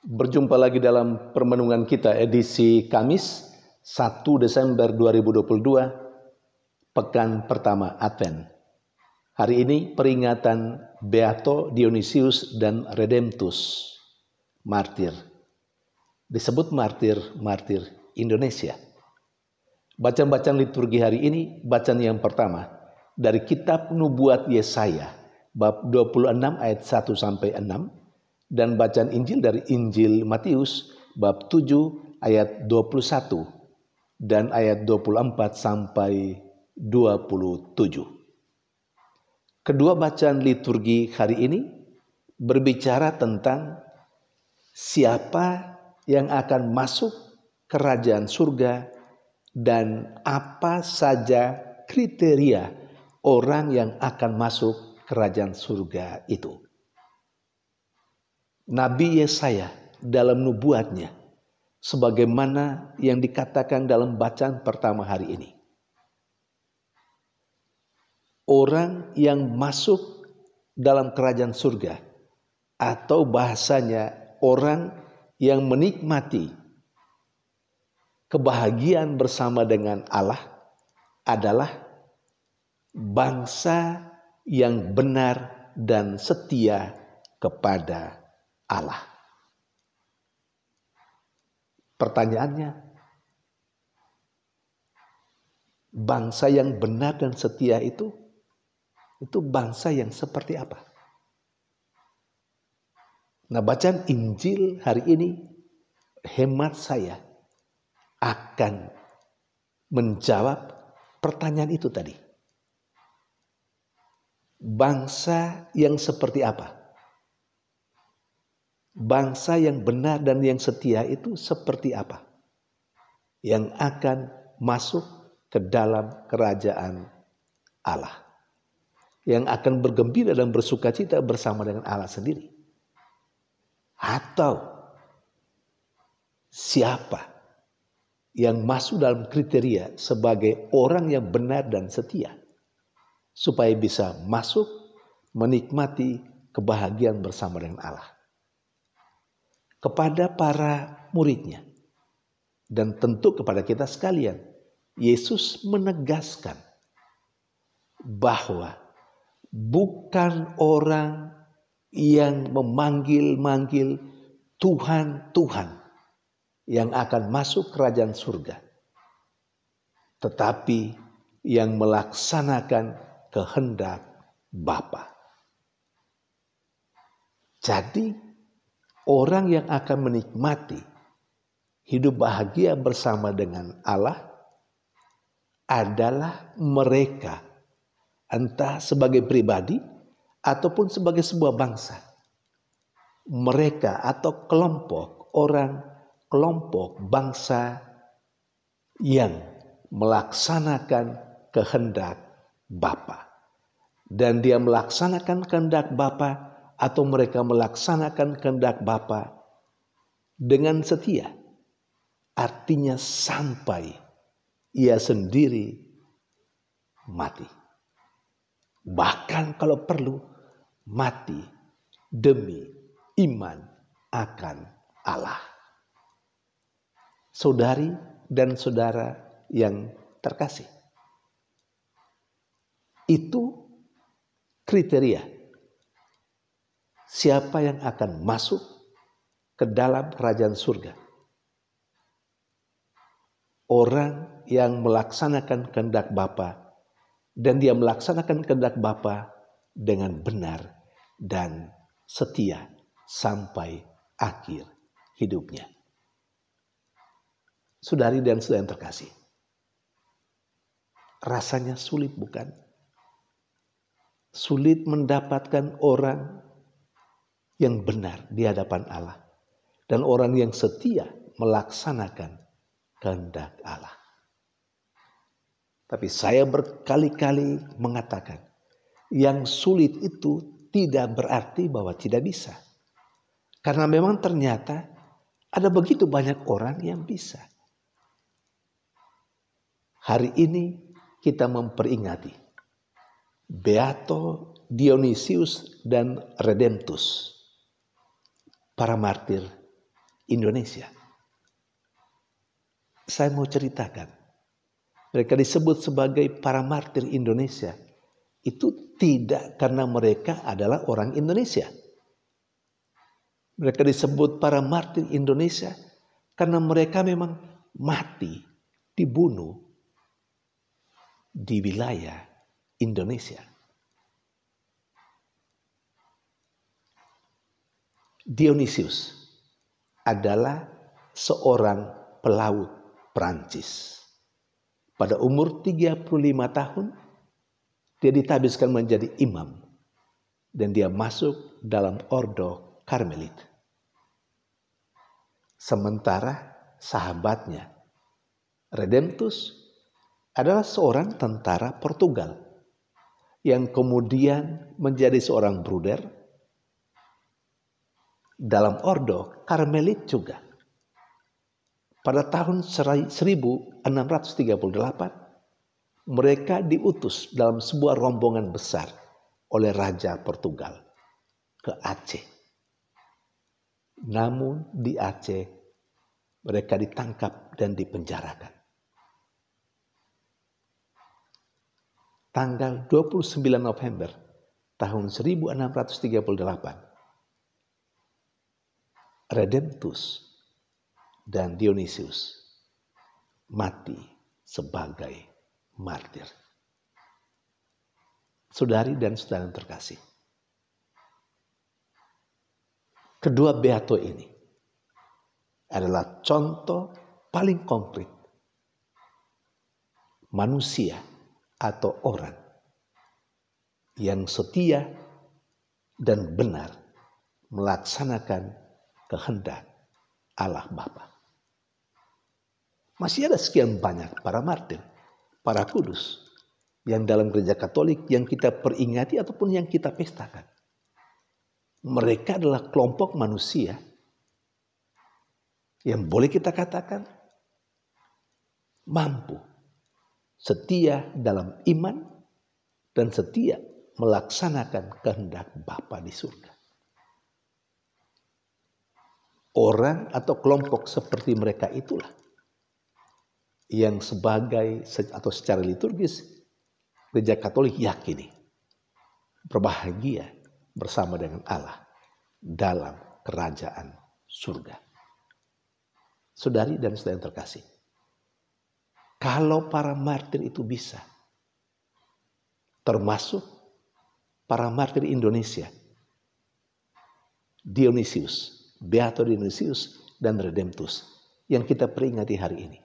Berjumpa lagi dalam permenungan kita edisi Kamis 1 Desember 2022, pekan pertama Advent. Hari ini peringatan Beato Dionysius dan Redemptus, martir. Disebut martir Indonesia. Bacaan-bacaan liturgi hari ini, bacaan yang pertama dari kitab Nubuat Yesaya bab 26 ayat 1 sampai 6. Dan bacaan Injil dari Injil Matius bab 7 ayat 21 dan ayat 24 sampai 27. Kedua bacaan liturgi hari ini berbicara tentang siapa yang akan masuk kerajaan surga dan apa saja kriteria orang yang akan masuk kerajaan surga itu. Nabi Yesaya dalam nubuatnya, sebagaimana yang dikatakan dalam bacaan pertama hari ini. Orang yang masuk dalam kerajaan surga, atau bahasanya orang yang menikmati kebahagiaan bersama dengan Allah adalah bangsa yang benar dan setia kepada Allah. Pertanyaannya, bangsa yang benar dan setia itu bangsa yang seperti apa? Nah, bacaan Injil hari ini, hemat saya, akan menjawab pertanyaan itu tadi. Bangsa yang seperti apa? Bangsa yang benar dan yang setia itu seperti apa? Yang akan masuk ke dalam kerajaan Allah. Yang akan bergembira dan bersukacita bersama dengan Allah sendiri. Atau siapa yang masuk dalam kriteria sebagai orang yang benar dan setia, supaya bisa masuk menikmati kebahagiaan bersama dengan Allah. Kepada para muridnya dan tentu kepada kita sekalian, Yesus menegaskan bahwa bukan orang yang memanggil Tuhan, Tuhan yang akan masuk kerajaan surga, tetapi yang melaksanakan kehendak Bapa. Jadi orang yang akan menikmati hidup bahagia bersama dengan Allah adalah mereka, entah sebagai pribadi ataupun sebagai sebuah bangsa. Mereka atau kelompok orang, kelompok bangsa yang melaksanakan kehendak Bapa. Dan dia melaksanakan kehendak Bapa atau mereka melaksanakan kehendak Bapa dengan setia. Artinya sampai ia sendiri mati. Bahkan kalau perlu mati demi iman akan Allah. Saudari dan saudara yang terkasih, itu kriteria siapa yang akan masuk ke dalam kerajaan surga. Orang yang melaksanakan kehendak Bapa dan dia melaksanakan kehendak Bapa dengan benar dan setia sampai akhir hidupnya. Saudari dan saudara yang terkasih, rasanya sulit bukan? Sulit mendapatkan orang yang benar di hadapan Allah dan orang yang setia melaksanakan kehendak Allah. Tapi saya berkali-kali mengatakan, yang sulit itu tidak berarti bahwa tidak bisa. Karena memang ternyata ada begitu banyak orang yang bisa. Hari ini kita memperingati Beato Dionysius dan Redemptus, para martir Indonesia. Saya mau ceritakan, mereka disebut sebagai para martir Indonesia. Itu tidak karena mereka adalah orang Indonesia. Mereka disebut para martir Indonesia karena mereka memang mati, dibunuh di wilayah Indonesia. Dionysius adalah seorang pelaut Prancis. Pada umur 35 tahun, dia ditabiskan menjadi imam. Dan dia masuk dalam ordo Karmelit. Sementara sahabatnya, Redemptus, adalah seorang tentara Portugal yang kemudian menjadi seorang bruder dalam ordo Karmelit juga. Pada tahun 1638, mereka diutus dalam sebuah rombongan besar oleh Raja Portugal ke Aceh. Namun di Aceh mereka ditangkap dan dipenjarakan. Tanggal 29 November tahun 1638, Redemptus dan Dionysius mati sebagai martir. Saudari dan saudara yang terkasih, kedua beato ini adalah contoh paling konkret manusia atau orang yang setia dan benar melaksanakan kehendak Allah Bapa. Masih ada sekian banyak para martir, para kudus yang dalam gereja Katolik yang kita peringati ataupun yang kita pestakan. Mereka adalah kelompok manusia yang boleh kita katakan mampu, setia dalam iman, dan setia melaksanakan kehendak Bapa di surga. Orang atau kelompok seperti mereka itulah yang sebagai atau secara liturgis gereja Katolik yakini berbahagia bersama dengan Allah dalam kerajaan surga. Saudari dan saudara yang terkasih, kalau para martir itu bisa, termasuk para martir Indonesia, Dionysius, Beato Dionysius dan Redemptus yang kita peringati hari ini,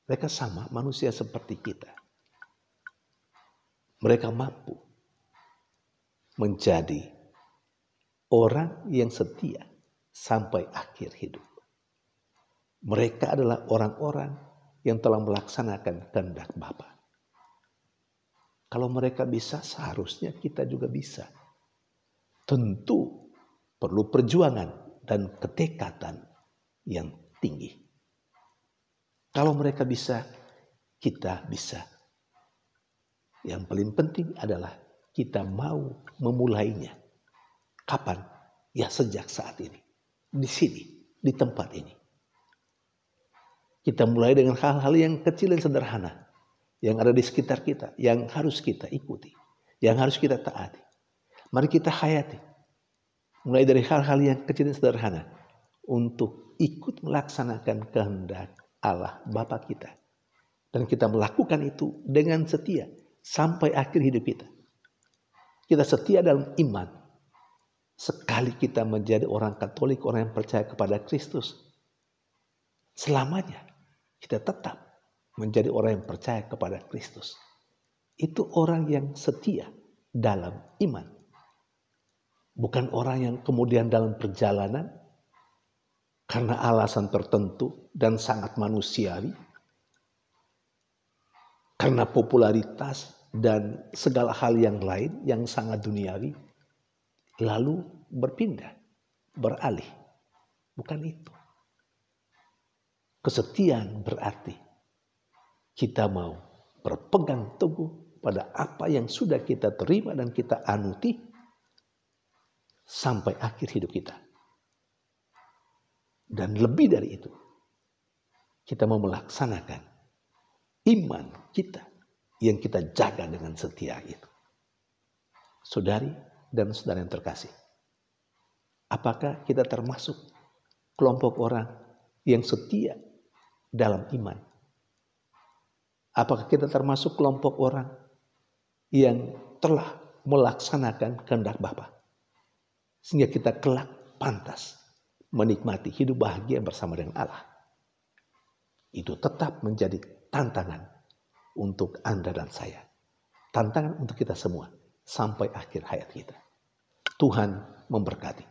mereka sama manusia seperti kita. Mereka mampu menjadi orang yang setia sampai akhir hidup. Mereka adalah orang-orang yang telah melaksanakan kehendak Bapa. Kalau mereka bisa, seharusnya kita juga bisa. Tentu perlu perjuangan dan ketekatan yang tinggi. Kalau mereka bisa, kita bisa. Yang paling penting adalah kita mau memulainya. Kapan? Ya sejak saat ini. Di sini, di tempat ini. Kita mulai dengan hal-hal yang kecil dan sederhana. Yang ada di sekitar kita. Yang harus kita ikuti. Yang harus kita taati. Mari kita hayati. Mulai dari hal-hal yang kecil dan sederhana. Untuk ikut melaksanakan kehendak Allah Bapa kita. Dan kita melakukan itu dengan setia. Sampai akhir hidup kita. Kita setia dalam iman. Sekali kita menjadi orang Katolik, orang yang percaya kepada Kristus. Selamanya kita tetap menjadi orang yang percaya kepada Kristus. Itu orang yang setia dalam iman. Bukan orang yang kemudian dalam perjalanan karena alasan tertentu dan sangat manusiawi. Karena popularitas dan segala hal yang lain yang sangat duniawi. Lalu berpindah, beralih. Bukan itu. Kesetiaan berarti kita mau berpegang teguh pada apa yang sudah kita terima dan kita anuti sampai akhir hidup kita. Dan lebih dari itu, kita mau melaksanakan iman kita yang kita jaga dengan setia itu. Saudari dan saudara yang terkasih, apakah kita termasuk kelompok orang yang setia dalam iman? Apakah kita termasuk kelompok orang yang telah melaksanakan kehendak Bapa, sehingga kita kelak pantas menikmati hidup bahagia bersama dengan Allah? Itu tetap menjadi tantangan untuk Anda dan saya. Tantangan untuk kita semua sampai akhir hayat kita. Tuhan memberkati.